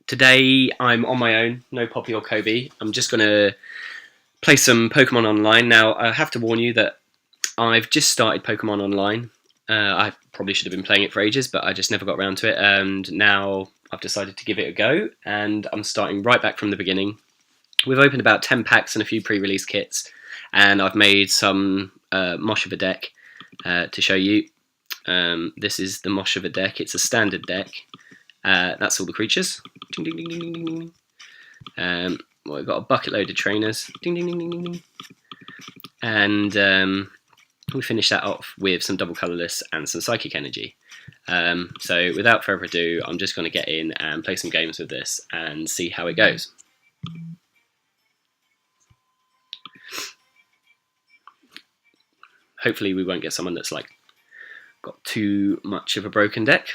Today I'm on my own, no Poppy or Kobe. I'm just going to play some Pokemon Online. Now, I have to warn you that I've just started Pokemon Online. I probably should have been playing it for ages, but I just never got around to it, and now I've decided to give it a go, and I'm starting right back from the beginning. We've opened about 10 packs and a few pre-release kits, and I've made some mush of a deck to show you. This is the mush of a deck. It's a standard deck. That's all the creatures. Ding, ding, ding, ding, ding, ding. Well, we've got a bucket load of trainers. Ding, ding, ding, ding, ding, ding. And we finish that off with some double colourless and some psychic energy. So without further ado, I'm just going to get in and play some games with this and see how it goes. Hopefully we won't get someone that's like got too much of a broken deck,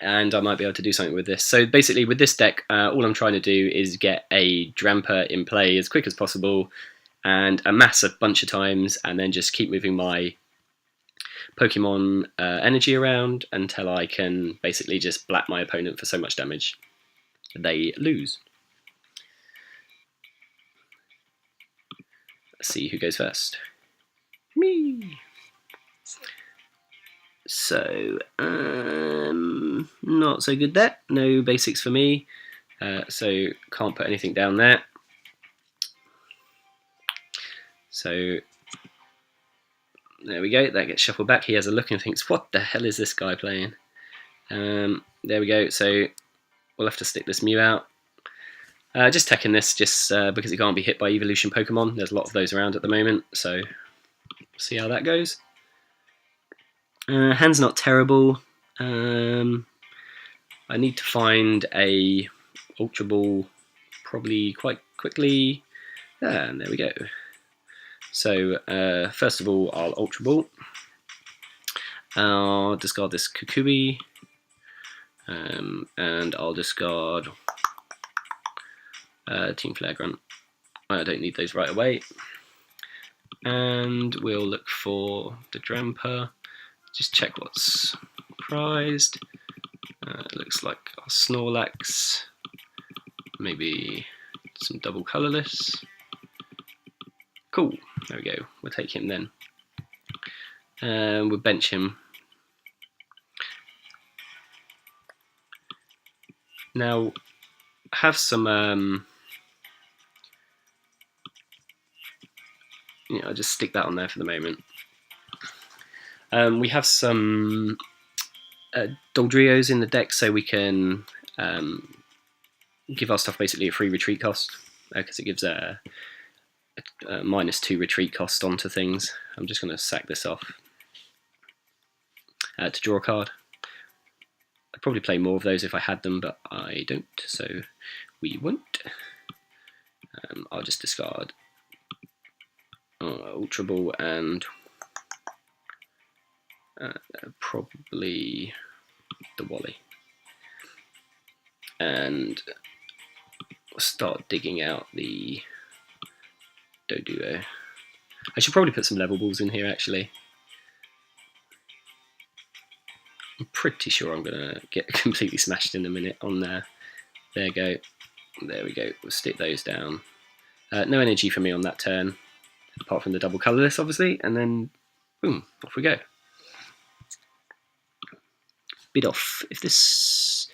and I might be able to do something with this. So basically with this deck, all I'm trying to do is get a Drampa in play as quick as possible and amass a bunch of times, and then just keep moving my Pokemon energy around until I can basically just black my opponent for so much damage they lose. Let's see who goes first. Me. So, not so good there. No basics for me. So can't put anything down there. So there we go. That gets shuffled back. He has a look and thinks, "What the hell is this guy playing?" There we go. So we'll have to stick this Mew out. Just teching this, just because it can't be hit by evolution Pokemon. There's a lot of those around at the moment. So see how that goes. Hand's not terrible. I need to find a Ultra Ball probably quite quickly. And there we go. So first of all, I'll Ultra Ball. I'll discard this Kukui. And I'll discard Team Flare Grunt. I don't need those right away. And we'll look for the Drampa. Just check what's prized. It looks like our Snorlax. Maybe some double colourless. Cool. There we go. We'll take him then. We'll bench him. Now, have some. I'll just stick that on there for the moment. We have some Dodrios in the deck, so we can give our stuff basically a free retreat cost, because it gives a -2 retreat cost onto things. I'm just going to sack this off to draw a card. I'd probably play more of those if I had them, but I don't, so we won't. I'll just discard Ultra Ball and probably the Wally, and we'll start digging out the Doduo. I should probably put some level balls in here actually. I'm pretty sure I'm gonna get completely smashed in a minute on there. There you go. There we go. We'll stick those down. No energy for me on that turn, apart from the double colourless obviously, and then boom, off we go. Bid off. If this,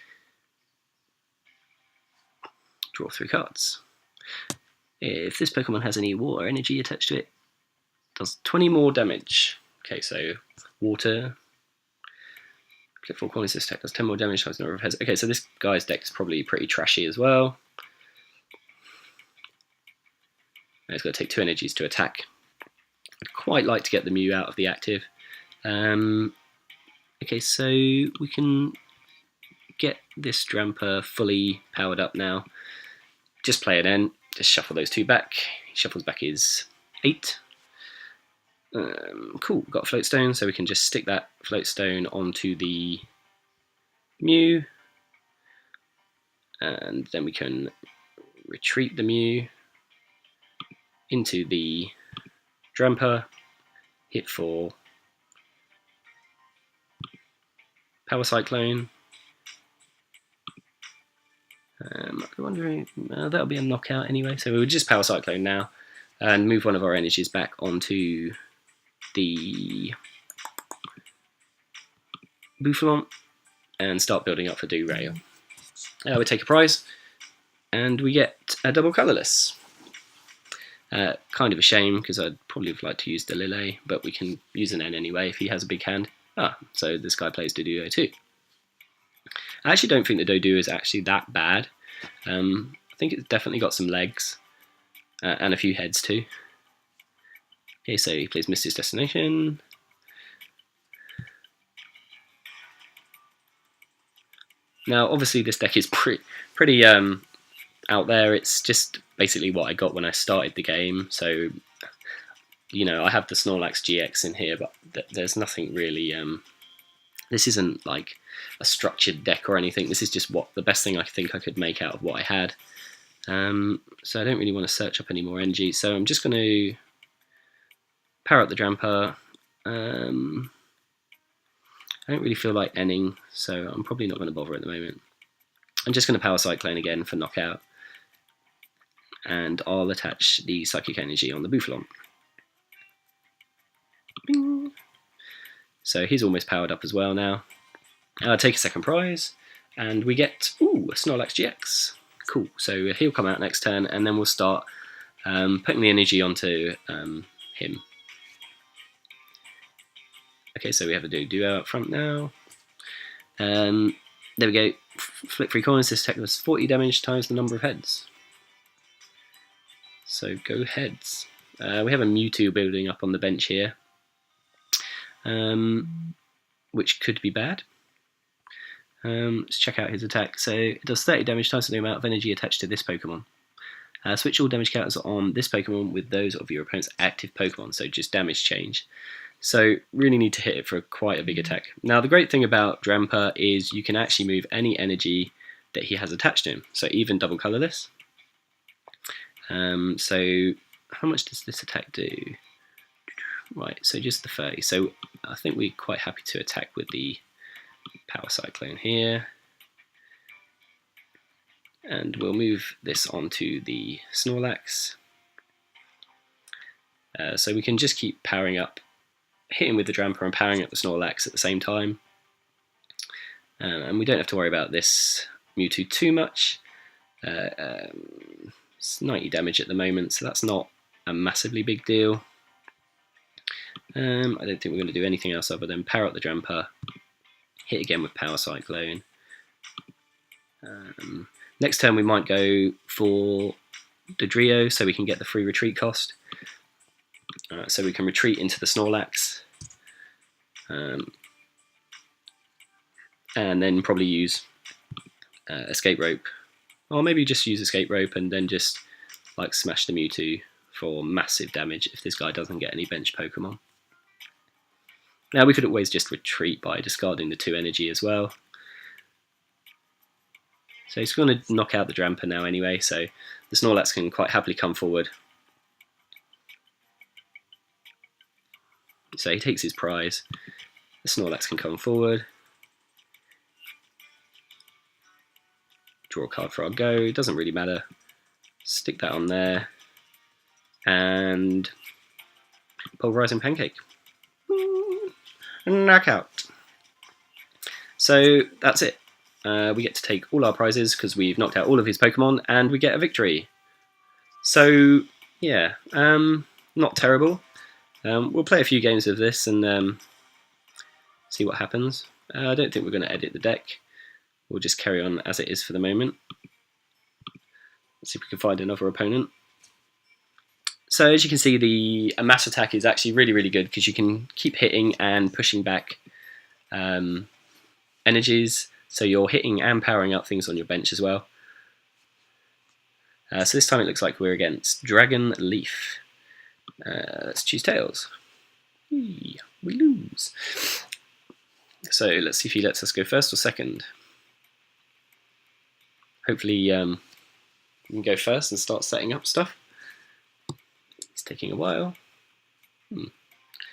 draw 3 cards. If this Pokemon has any water energy attached to it, does 20 more damage. Okay, so water. Click 4 corners, this deck does 10 more damage times the number of heads. Okay, so this guy's deck is probably pretty trashy as well. And it's going to take 2 energies to attack. I'd quite like to get the Mew out of the active. Okay, so we can get this Drampa fully powered up now. Just play it in. Just shuffle those 2 back. He shuffles back his 8. Cool, we've got a float stone, so we can just stick that float stone onto the Mew. And then we can retreat the Mew into the Drampa, hit for Power Cyclone, wondering, that'll be a knockout anyway. So we'll just Power Cyclone now and move one of our energies back onto the Bouffalon and start building up for Derail. We take a prize and we get a double colourless. Kind of a shame because I'd probably have liked to use the Lille, but we can use an N anyway if he has a big hand. So this guy plays Doduo too. I actually don't think the Doduo is actually that bad. I think it's definitely got some legs and a few heads too. Okay, so he plays Misty's Destination. Now, obviously, this deck is pretty out there. It's just basically what I got when I started the game. So, you know, I have the Snorlax GX in here, but there's nothing really. This isn't like a structured deck or anything. This is just the best thing I think I could make out of what I had. So I don't really want to search up any more energy. So I'm just going to power up the Drampa. I don't really feel like ending, so I'm probably not going to bother at the moment. I'm just going to Power Cyclone again for knockout, and I'll attach the Psychic Energy on the Bouffalon. Bing. So he's almost powered up as well now. Take a second prize, and we get a Snorlax GX. Cool, so he'll come out next turn, and then we'll start putting the energy onto him. Okay, so we have a Duo up front now. There we go. Flip 3 coins. This attack does 40 damage times the number of heads. So go heads. We have a Mewtwo building up on the bench here, which could be bad. Let's check out his attack. So it does 30 damage times the amount of energy attached to this Pokemon. Switch all damage counters on this Pokemon with those of your opponent's active Pokemon, so just damage change. So really need to hit it for quite a big attack. Now the great thing about Drampa is you can actually move any energy that he has attached to him, so even double colourless. So how much does this attack do? Right, so just the 30. So I think we're quite happy to attack with the Power Cyclone here. And we'll move this onto the Snorlax. So we can just keep powering up, hitting with the Drampa and powering up the Snorlax at the same time. And we don't have to worry about this Mewtwo too much. It's 90 damage at the moment, so that's not a massively big deal. I don't think we're going to do anything else other than power up the Drampa, hit again with Power Cyclone. Next turn we might go for Dodrio so we can get the free retreat cost. So we can retreat into the Snorlax. And then probably use Escape Rope. Or maybe just use Escape Rope and then just like smash the Mewtwo for massive damage if this guy doesn't get any bench Pokemon. Now we could always just retreat by discarding the 2 energy as well. So he's going to knock out the Drampa now anyway, so the Snorlax can quite happily come forward. So he takes his prize. The Snorlax can come forward. Draw a card for our go, doesn't really matter. Stick that on there. And Pulverizing Pancake. Knockout. So that's it. We get to take all our prizes because we've knocked out all of his Pokemon, and we get a victory. So yeah, not terrible. We'll play a few games of this and see what happens. I don't think we're going to edit the deck. We'll just carry on as it is for the moment. Let's see if we can find another opponent. So as you can see, the mass attack is actually really, really good because you can keep hitting and pushing back energies. So you're hitting and powering up things on your bench as well. So this time it looks like we're against Dragon Leaf. Let's choose Tails. We lose. So let's see if he lets us go first or second. Hopefully we can go first and start setting up stuff. It's taking a while.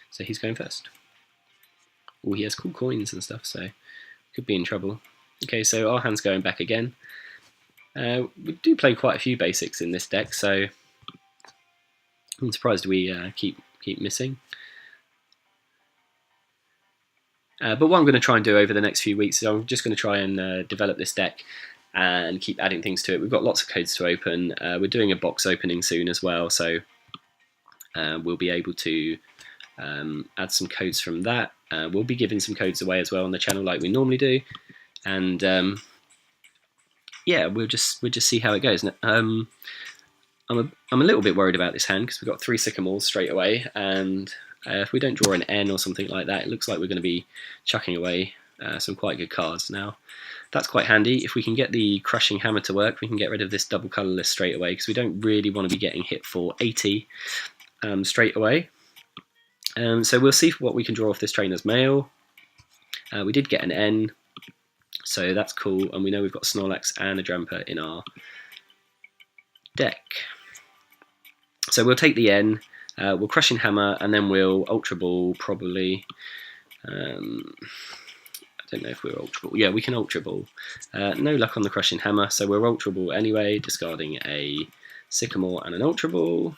So he's going first. Oh, he has cool coins and stuff, so could be in trouble. Okay, so our hand's going back again. We do play quite a few basics in this deck, so I'm surprised we keep missing. But what I'm going to try and do over the next few weeks is I'm just going to try and develop this deck and keep adding things to it. We've got lots of codes to open. We're doing a box opening soon as well, so we'll be able to add some codes from that. We'll be giving some codes away as well on the channel like we normally do, and yeah, we'll just see how it goes. I'm a little bit worried about this hand because we've got 3 sycamores straight away, and if we don't draw an N or something like that, it looks like we're going to be chucking away some quite good cards. Now, that's quite handy. If we can get the Crushing Hammer to work, we can get rid of this double colourless straight away, because we don't really want to be getting hit for 80 straight away. So we'll see what we can draw off this Trainer's Mail. We did get an N, so that's cool, and we know we've got Snorlax and a Drampa in our deck. So we'll take the N, we'll Crushing Hammer, and then we'll Ultra Ball probably. I don't know if we're Ultra Ball. Yeah, we can Ultra Ball. No luck on the Crushing Hammer, so we're Ultra Ball anyway, discarding a Sycamore and an Ultra Ball.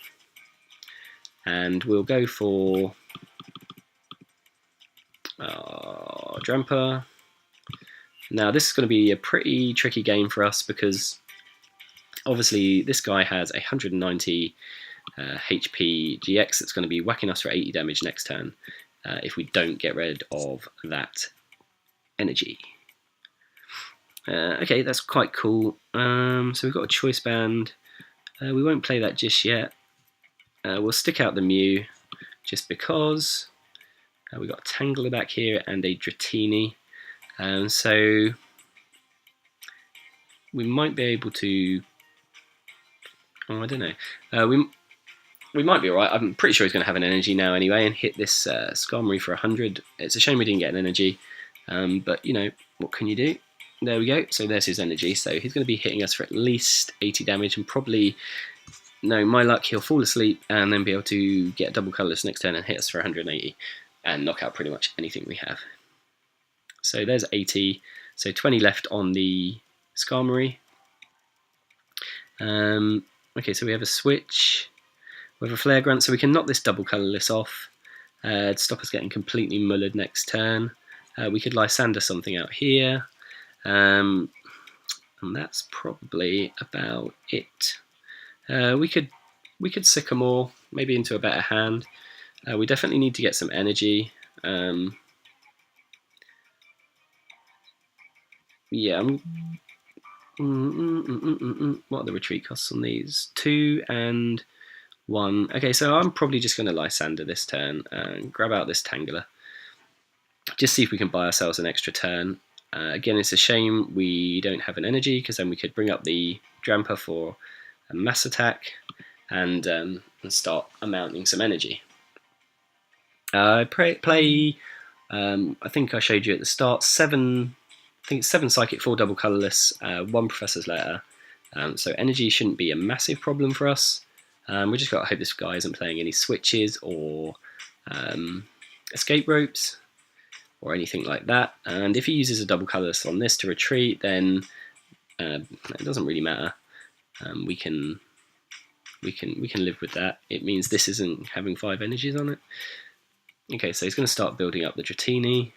And we'll go for Drampa. Now this is going to be a pretty tricky game for us, because obviously this guy has 190 HP GX that's going to be whacking us for 80 damage next turn if we don't get rid of that energy. Okay, that's quite cool. So we've got a Choice Band. We won't play that just yet. We'll stick out the Mew just because. We've got a Tangler back here and a Dratini. So we might be able to. Oh, I don't know. We might be alright. I'm pretty sure he's going to have an energy now anyway and hit this Skarmory for 100. It's a shame we didn't get an energy, but you know, what can you do? There we go. So there's his energy. So he's going to be hitting us for at least 80 damage, and probably, no, my luck, he'll fall asleep and then be able to get double colourless next turn and hit us for 180 and knock out pretty much anything we have. So there's 80. So 20 left on the Skarmory. Okay, so we have a switch. We have a Flare Grunt, so we can knock this double colourless off to stop us getting completely mullered next turn. We could Lysander something out here, and that's probably about it. We could Sycamore maybe into a better hand. We definitely need to get some energy. Yeah. What are the retreat costs on these? 2 and 1. Okay, so I'm probably just going to Lysander this turn and grab out this Tangler. Just see if we can buy ourselves an extra turn. Again, it's a shame we don't have an energy, because then we could bring up the Drampa for a mass attack and start mounting some energy. I play. I think I showed you at the start. 7. I think it's 7 Psychic, 4 double colourless, 1 Professor's Letter. So energy shouldn't be a massive problem for us. We just got to hope this guy isn't playing any switches or escape ropes or anything like that. And if he uses a double colourless on this to retreat, then it doesn't really matter. We can live with that. It means this isn't having 5 energies on it. Okay, so he's going to start building up the Dratini.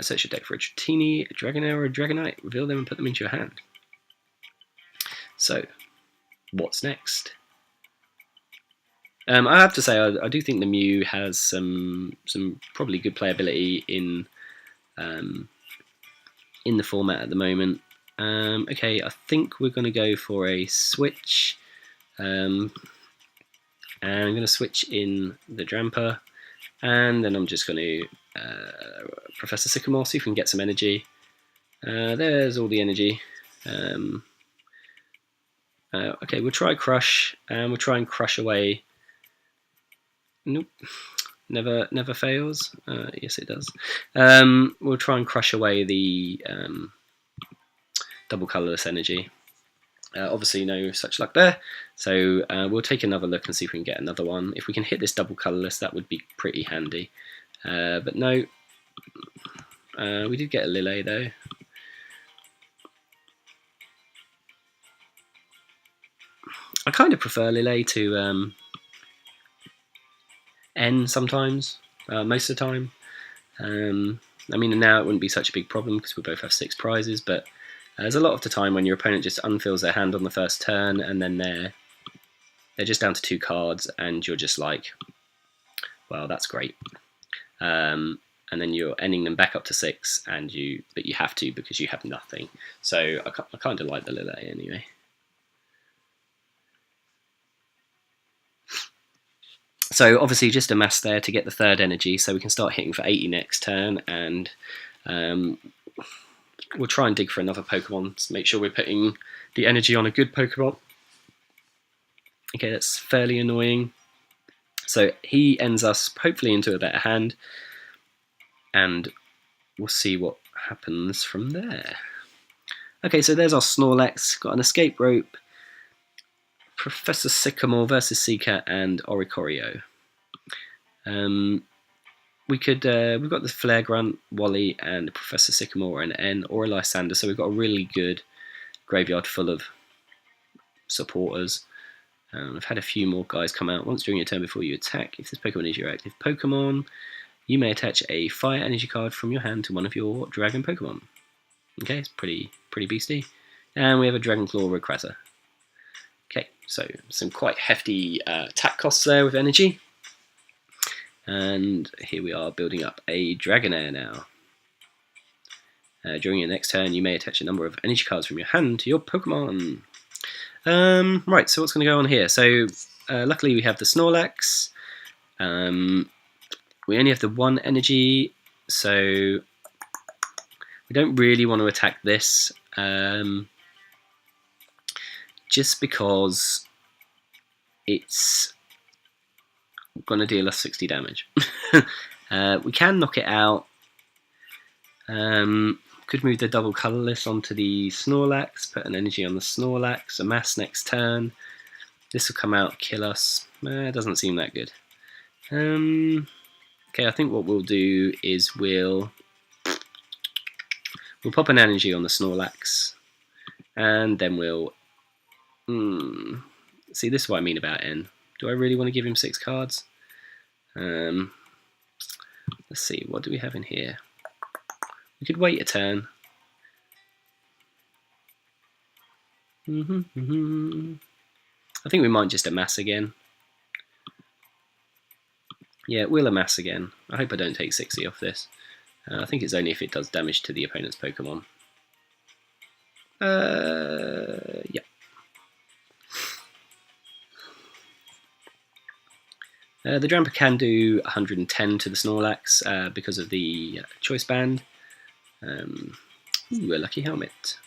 Search your deck for a Dratini, a Dragonair, or a Dragonite. Reveal them and put them into your hand. So, what's next? I have to say, I do think the Mew has some probably good playability in the format at the moment. Okay, I think we're going to go for a switch. And I'm going to switch in the Drampa, and then I'm just going to Professor Sycamore, see if we can get some energy. There's all the energy. Okay, we'll try Crush, and we'll try and crush away. Nope, never fails. Yes, it does. We'll try and crush away the double colourless energy. Obviously no such luck there, so we'll take another look and see if we can get another one. If we can hit this double colourless, that would be pretty handy. But no, we did get a Lille though. I kind of prefer Lille to N sometimes, most of the time. I mean, now it wouldn't be such a big problem because we both have 6 prizes, but there's a lot of the time when your opponent just unfills their hand on the first turn and then they're just down to 2 cards and you're just like, well, that's great. And then you're ending them back up to 6, but you have to because you have nothing. So I kind of like the Lille anyway. So obviously just a mass there to get the 3rd energy, so we can start hitting for 80 next turn, and we'll try and dig for another Pokemon to make sure we're putting the energy on a good Pokemon. Okay, that's fairly annoying. So he ends us hopefully into a better hand, and we'll see what happens from there. Okay, so there's our Snorlax, got an escape rope, Professor Sycamore versus Seeker, and Oricorio. We've got the Flare Grunt, Wally, and Professor Sycamore and N, or a Lysander, so we've got a really good graveyard full of supporters. I've had a few more guys come out. Once during your turn before you attack, if this Pokemon is your active Pokemon, you may attach a fire energy card from your hand to one of your dragon Pokemon. Okay, it's pretty beastie. And we have a Dragonclaw Rayquaza. Okay, so some quite hefty attack costs there with energy. And here we are building up a Dragonair now. During your next turn, you may attach a number of energy cards from your hand to your Pokemon. Right, so what's going to go on here? So, luckily we have the Snorlax. We only have the 1 energy, so we don't really want to attack this. Just because it's going to deal us 60 damage. We can knock it out. Could move the double colourless onto the Snorlax, put an energy on the Snorlax, a mass next turn. This will come out, kill us. It doesn't seem that good. Okay, I think what we'll do is we'll pop an energy on the Snorlax, and then we'll... See, this is what I mean about N. Do I really want to give him 6 cards? Let's see, what do we have in here? We could wait a turn. I think we might just amass again. Yeah, we'll amass again. I hope I don't take 60 off this. I think it's only if it does damage to the opponent's Pokemon. Yeah. The Drampa can do 110 to the Snorlax because of the choice band. Ooh, a lucky helmet.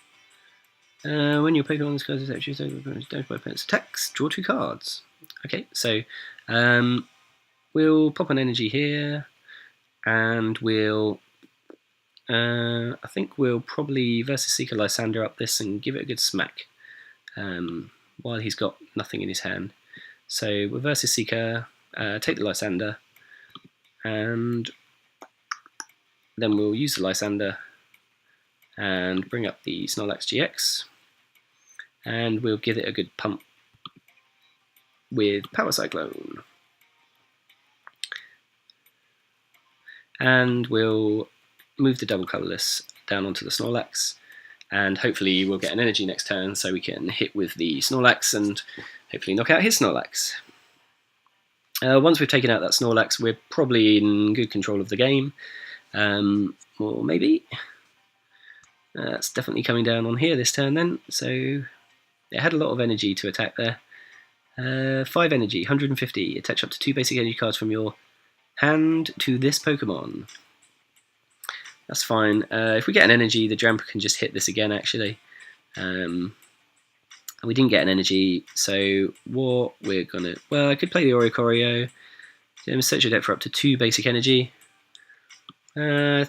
When your Pokemon discards its damage by opponent's attacks, draw 2 cards. Okay, so we'll pop an energy here, and we'll... I think we'll probably versus Seeker Lysander up this and give it a good smack while he's got nothing in his hand. So we'll versus Seeker, take the Lysander, and then we'll use the Lysander and bring up the Snorlax GX, and we'll give it a good pump with Power Cyclone. And we'll move the double colourless down onto the Snorlax, and hopefully we'll get an energy next turn so we can hit with the Snorlax and hopefully knock out his Snorlax. Once we've taken out that Snorlax, we're probably in good control of the game. Or maybe. It's definitely coming down on here this turn then, so it had a lot of energy to attack there. 5 energy, 150. Attach up to 2 basic energy cards from your hand to this Pokemon. That's fine. If we get an energy, the Drampa can just hit this again, actually. We didn't get an energy, so what we're going to... Well, I could play the Oricorio. Search your deck for up to 2 basic energy. I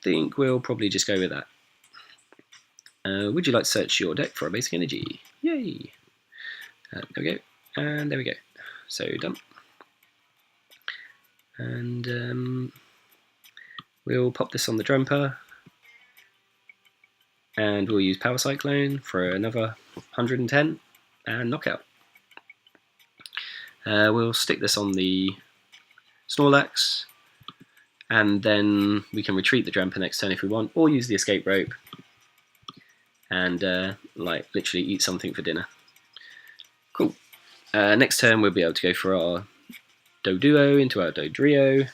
think we'll probably just go with that. Would you like to search your deck for a basic energy? Yay! There we go. And there we go. So, done. And we'll pop this on the Drampa. And we'll use Power Cyclone for another 110 and knockout. We'll stick this on the Snorlax, and then we can retreat the Drampa next turn if we want, or use the escape rope and like literally eat something for dinner. Cool. Next turn we'll be able to go for our Doduo into our Dodrio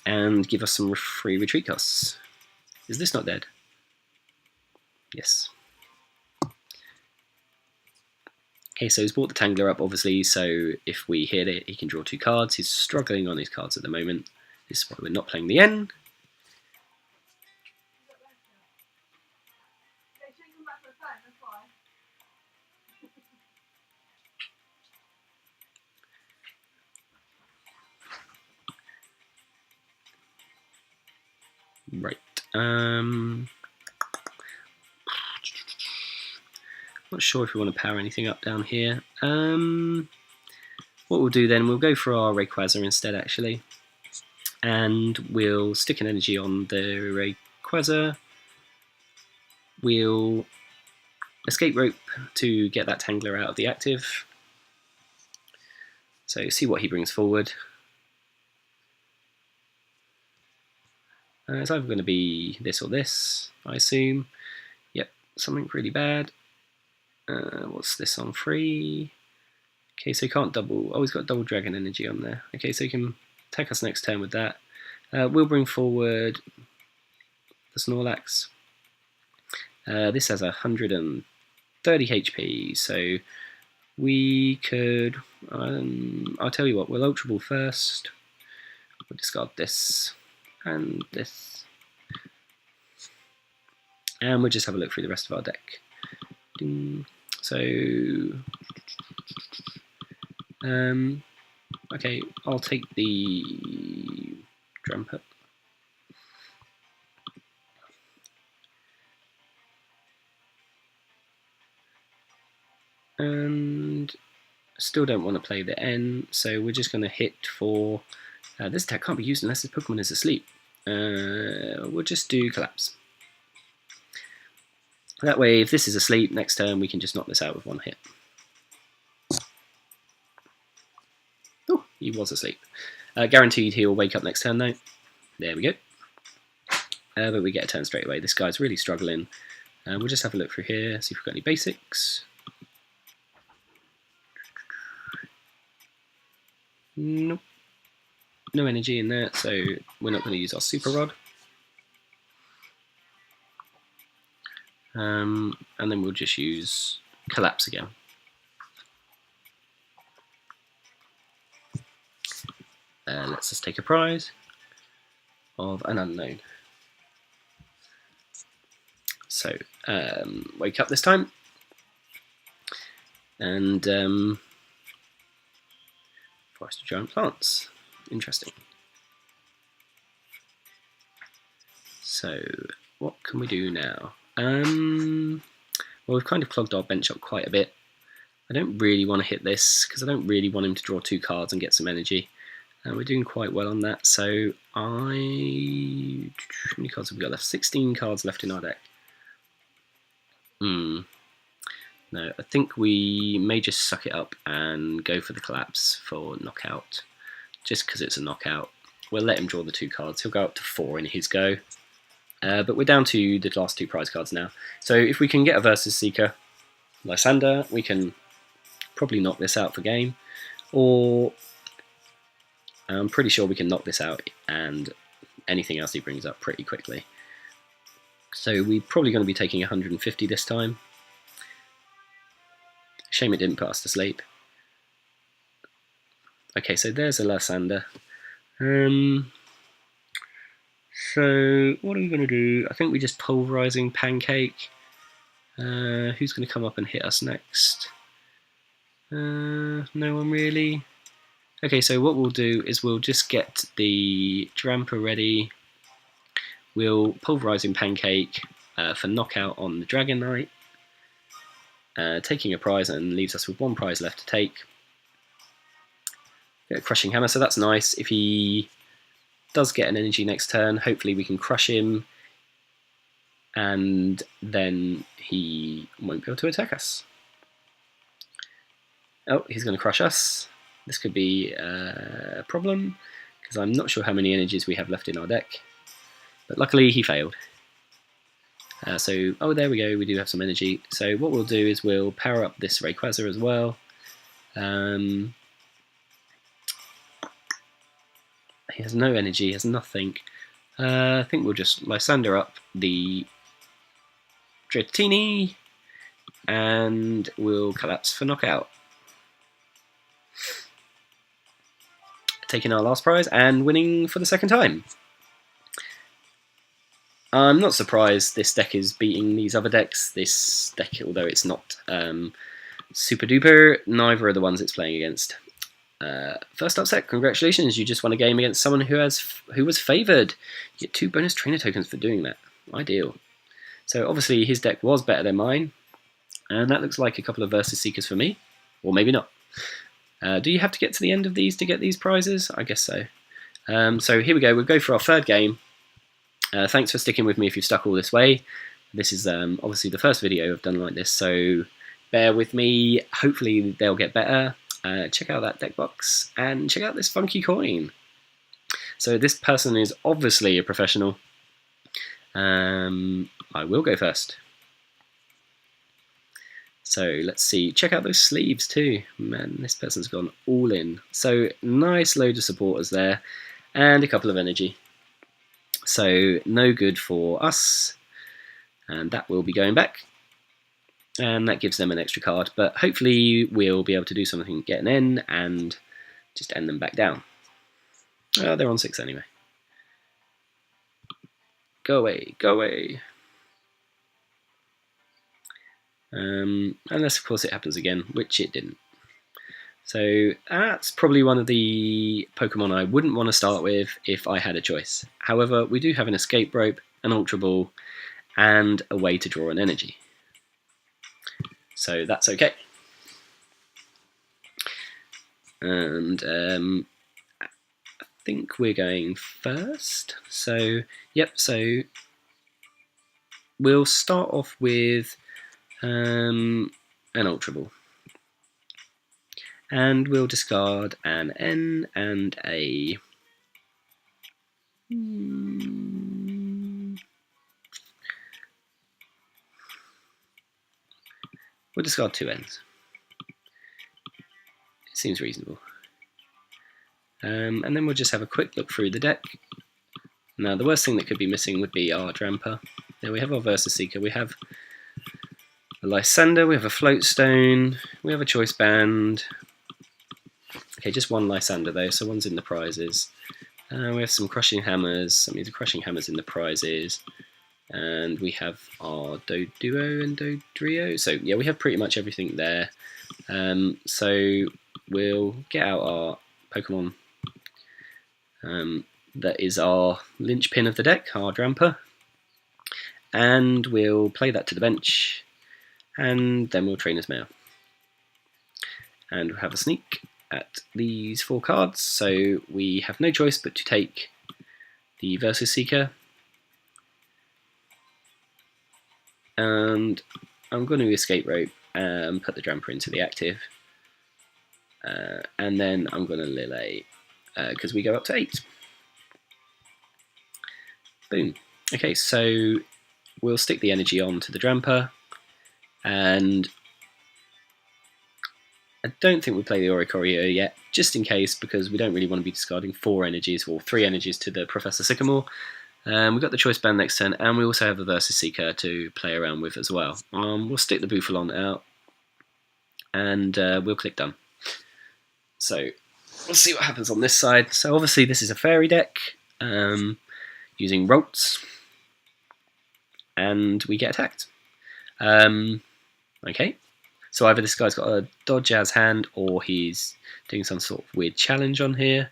and give us some free retreat costs. Is this not dead? Yes. Okay, so he's brought the Tangler up, obviously, so if we hit it, he can draw 2 cards. He's struggling on his cards at the moment. This is why we're not playing the N. Right. Not sure if we want to power anything up down here. What we'll do then, we'll go for our Rayquaza instead, actually. And we'll stick an energy on the Rayquaza. We'll escape rope to get that Tangler out of the active. So see what he brings forward. It's either going to be this or this, I assume. Yep, something really bad. What's this on free? Okay, so he can't double. Oh, he's got double dragon energy on there. Okay, so he can attack us next turn with that. We'll bring forward the Snorlax. This has 130 HP, so we could. I'll tell you what. We'll Ultra Ball first. We'll discard this and this, and we'll just have a look through the rest of our deck. Ding. So, okay, I'll take the Drampa. And still don't want to play the N, so we're just going to hit for... this attack can't be used unless this Pokemon is asleep. We'll just do Collapse. That way, if this is asleep, next turn we can just knock this out with one hit. Oh, he was asleep. Guaranteed he'll wake up next turn though. There we go. But we get a turn straight away. This guy's really struggling. We'll just have a look through here, see if we've got any basics. Nope. No energy in there, so we're not going to use our Super Rod. And then we'll just use Collapse again. Let's just take a prize of an unknown. So, wake up this time. And Forest of Giant Plants. Interesting. So, what can we do now? Well, we've kind of clogged our bench up quite a bit. I don't really want to hit this because I don't really want him to draw 2 cards and get some energy. We're doing quite well on that. So how many cards have we got left? 16 cards left in our deck. No, I think we may just suck it up and go for the Collapse for knockout. Just because it's a knockout. We'll let him draw the 2 cards. He'll go up to 4 in his go. But we're down to the last 2 prize cards now. So if we can get a Versus Seeker Lysander, we can probably knock this out for game. Or I'm pretty sure we can knock this out and anything else he brings up pretty quickly. So we're probably going to be taking 150 this time. Shame it didn't put us to sleep. Okay, so there's a Lysander. So what are we going to do? I think we just Pulverizing Pancake. Who's going to come up and hit us next? No one really. Okay, so what we'll do is we'll just get the Drampa ready. We'll Pulverizing Pancake for knockout on the Dragonite. Taking a prize and leaves us with 1 prize left to take. Get a Crushing Hammer, so that's nice. If he does get an energy next turn, hopefully we can crush him and then he won't be able to attack us. Oh, he's going to crush us. This could be a problem, because I'm not sure how many energies we have left in our deck. But luckily he failed. Oh, there we go, we do have some energy. So what we'll do is we'll power up this Rayquaza as well. He has no energy, he has nothing. I think we'll just Lysander up the Dratini, and we'll collapse for knockout. Taking our last prize and winning for the second time. I'm not surprised this deck is beating these other decks. This deck, although it's not super duper, neither are the ones it's playing against. First upset, congratulations, you just won a game against someone who was favoured. You get 2 bonus trainer tokens for doing that. Ideal. So obviously his deck was better than mine, and that looks like a couple of Versus Seekers for me, or maybe not. Do you have to get to the end of these to get these prizes? I guess so. So here we go, we'll go for our third game. Thanks for sticking with me if you've stuck all this way. This is obviously the first video I've done like this, so bear with me. Hopefully they'll get better. Check out that deck box and check out this funky coin. So this person is obviously a professional. I will go first. So let's see, check out those sleeves too. Man, this person's gone all in. So nice load of supporters there and a couple of energy. So no good for us, and that will be going back, and that gives them an extra card, but hopefully we'll be able to do something, get an N and just end them back down. They're on 6 anyway. Go away, go away. Unless of course it happens again, which it didn't. So that's probably one of the Pokemon I wouldn't want to start with if I had a choice. However, we do have an Escape Rope, an Ultra Ball, and a way to draw an energy. So that's okay. And I think we're going first. So, yep, so we'll start off with an Ultra Ball. And we'll discard an N and a... We'll discard 2 N's. It seems reasonable. And then we'll just have a quick look through the deck. Now the worst thing that could be missing would be our Drampa. Now we have our Versus Seeker, we have a Lysander, we have a Float Stone, we have a Choice Band. Okay, just one Lysander though, so one's in the prizes. We have some Crushing Hammers, I mean the Crushing Hammers in the prizes. And we have our Doduo and Dodrio, so yeah, we have pretty much everything there. So we'll get out our Pokemon that is our linchpin of the deck, our Drampa. And we'll play that to the bench, and then we'll Trainer's Mail. And we'll have a sneak at these 4 cards, so we have no choice but to take the Versus Seeker, and I'm going to Escape Rope and put the Drampa into the active, and then I'm going to Lillet because we go up to 8. Boom. Okay, so we'll stick the energy on to the Drampa, and I don't think we'll play the Oricorio yet, just in case, because we don't really want to be discarding 4 energies, or 3 energies to the Professor Sycamore. We've got the Choice Band next turn, and we also have the Versus Seeker to play around with as well. We'll stick the Bouffalon out, and we'll click done. So we'll see what happens on this side. So obviously this is a Fairy deck, using Rolts, and we get attacked. Okay. So either this guy's got a dodge as hand, or he's doing some sort of weird challenge on here.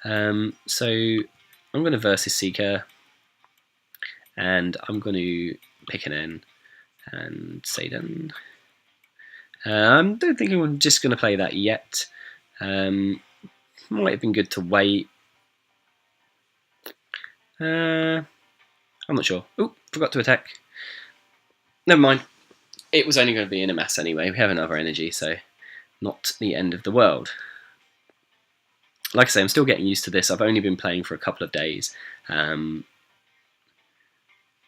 So I'm going to Versus Seeker, and I'm going to pick an N and say done. I don't think I'm just going to play that yet. Might have been good to wait. I'm not sure. Oh, forgot to attack. Never mind. It was only going to be in a mass anyway. We have another energy, so not the end of the world. Like I say, I'm still getting used to this. I've only been playing for a couple of days,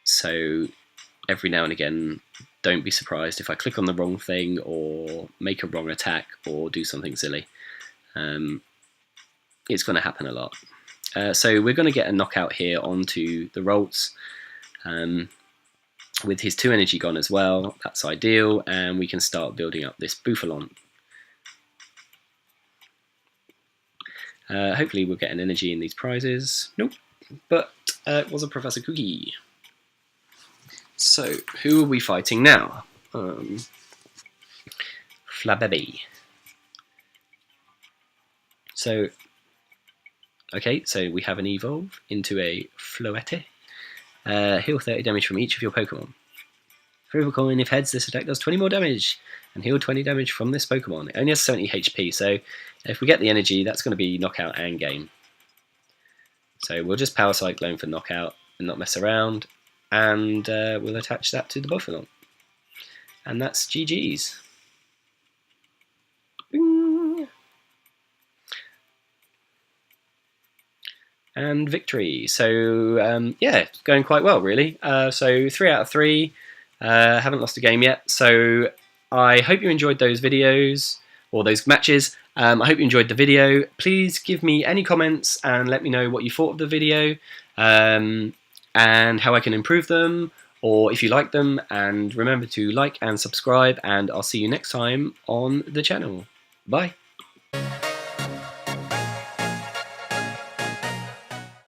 so every now and again, don't be surprised if I click on the wrong thing or make a wrong attack or do something silly. It's going to happen a lot. So we're going to get a knockout here onto the Ralts. With his 2 energy gone as well, that's ideal, and we can start building up this Bouffalon. Hopefully we'll get an energy in these prizes. Nope, but it was a Professor Cookie. So, who are we fighting now? Flabébé. So, okay, so we have an evolve into a Floette. Heal 30 damage from each of your Pokemon. For every coin, if heads, this attack does 20 more damage, and heal 20 damage from this Pokemon. It only has 70 HP, so if we get the energy, that's going to be knockout and game. So we'll just Power Cyclone for knockout and not mess around, and we'll attach that to the Bouffalon. And that's GG's. Bing. And victory. So yeah, going quite well really. So 3 out of 3. Haven't lost a game yet. So I hope you enjoyed those videos or those matches. I hope you enjoyed the video. Please give me any comments and let me know what you thought of the video and how I can improve them, or if you like them. And remember to like and subscribe, and I'll see you next time on the channel. Bye.